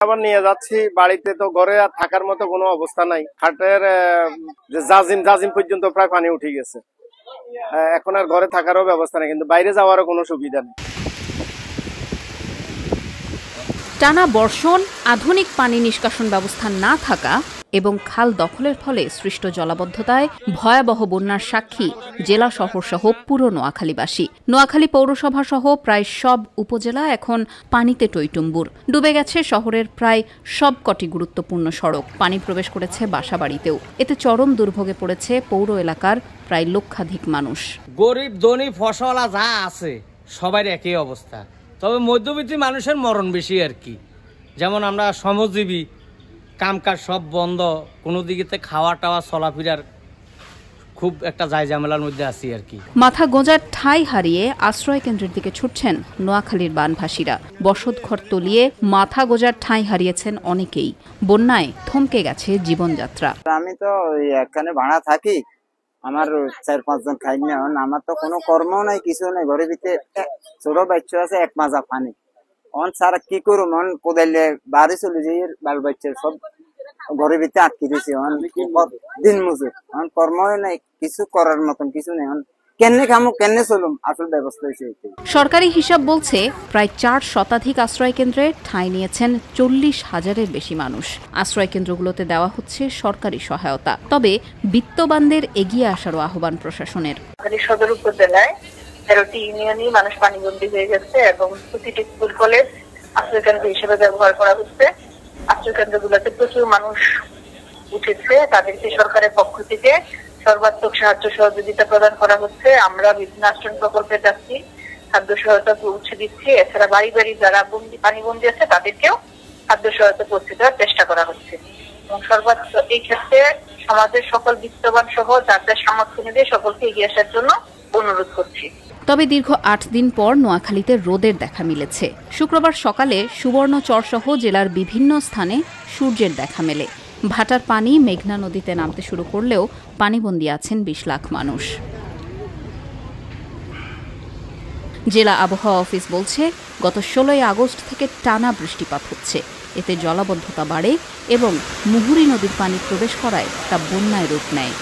আবার নিয়ে যাচ্ছি বাড়িতে, তো ঘরে আর থাকার মতো কোনো অবস্থা নাই। খাটের যে জাজিম পর্যন্ত প্রায় পানি উঠে গেছে। এখন আর ঘরে থাকারও ব্যবস্থা নেই, কিন্তু বাইরে যাওয়ারও কোনো সুবিধা নেই। টানা বর্ষণ, আধুনিক পানি নিষ্কাশন ব্যবস্থা না থাকা এবং খাল দখলের ফলে সৃষ্ট জলাবদ্ধতায় ভয়াবহ বন্যার সাক্ষী জেলা শহর সহ পুরো নোয়াখালীবাসী। নোয়াখালী পৌরসভা সহ প্রায় সব উপজেলা এখন পানিতে টইটুম্বুর। ডুবে গেছে শহরের প্রায় সবকটি গুরুত্বপূর্ণ সড়ক, পানি প্রবেশ করেছে বাসাবাড়িতেও। এতে চরম দুর্ভোগে পড়েছে পৌর এলাকার প্রায় লক্ষাধিক মানুষ। গরিব ধনী ফসলা যা আছে সবার একই অবস্থা, তবে মধ্যবিত্ত মানুষের মরণ বেশি আর কি। যেমন আমরা শ্রমজীবী, কামকাজ সব বন্ধ, কোনো দিকে খাওয়া টাওয়া চলাফেরার খুব একটা জায়জামেলার মধ্যে আছি আর কি। মাথা গোঁজার ঠাঁই হারিয়ে আশ্রয় কেন্দ্রের দিকে ছুটছেন নোয়াখালীর বানভাসীরা। বসতঘর তলিয়ে মাথা গোঁজার ঠাঁই হারিয়েছেন অনেকেই। বন্যায় থমকে গেছে জীবনযাত্রা। আমি তো এখানে ভাড়া থাকি, আমার 4-5 জন খাই না, আমার তো কোনো কর্ম নাই, কিছু নাই। ঘরের ভিতরে ছোট বাচ্চা আছে, 1 মাজা পানি। অন সারা কি করুম, অন কোদাইলে বাড়ি চলে যাই, বাল বাচ্চা সব ঘরের ভিতরে আটকে দিয়েছি। দিন মজুর, কর্মই নাই, কিছু করার মতন কিছু নেই। কেনে খামো, কেনে চলুম, আসল ব্যবস্থা হয়েছে। সরকারি হিসাব বলছে প্রায় 4 শতাধিক আশ্রয় কেন্দ্রে ঠাঁই নিয়েছেন 40,000-এর বেশি মানুষ। আশ্রয় কেন্দ্রগুলোতে দেওয়া হচ্ছে সরকারি সহায়তা, তবে বিত্তবানদের এগিয়ে আসারও আহ্বান প্রশাসনের। সদর উপজেলায় 13টি ইউনিয়নই মানুষ পানিবন্দী হয়ে গেছে এবং প্রতিটি স্কুল কলেজ আশ্রয় কেন্দ্র হিসেবে ব্যবহার করা হচ্ছে। আশ্রয় কেন্দ্রগুলোতে প্রচুর মানুষ উঠেছে, তাদেরকে সরকারের পক্ষ থেকে সর্বাত্মক সাহায্য সহযোগিতা প্রদান করা হচ্ছে। আমরা বিভিন্ন আশ্রয় প্রকল্পে যাচ্ছি, খাদ্য সহায়তা পৌঁছে দিচ্ছি। এছাড়া বাড়ি বাড়ি যারা পানিবন্দী আছে তাদেরকেও খাদ্য সহায়তা পৌঁছে দেওয়ার চেষ্টা করা হচ্ছে এবং সর্বাত্মক এই ক্ষেত্রে সমাজের সকল বিত্তবান সহ যার যার সামর্থ্য নিয়ে সকলকে এগিয়ে আসার জন্য অনুরোধ করছি। তবে দীর্ঘ 8 দিন পর নোয়াখালীতে রোদের দেখা মিলেছে। শুক্রবার সকালে সুবর্ণচর সহ জেলার বিভিন্ন স্থানে সূর্যের দেখা মেলে। ভাটার পানি মেঘনা নদীতে নামতে শুরু করলেও পানিবন্দী আছেন 20 লাখ মানুষ। জেলা আবহাওয়া অফিস বলছে, গত 16 আগস্ট থেকে টানা বৃষ্টিপাত হচ্ছে। এতে জলাবদ্ধতা বাড়ে এবং মুহুরী নদীর পানি প্রবেশ করায় তা বন্যায় রূপ নেয়।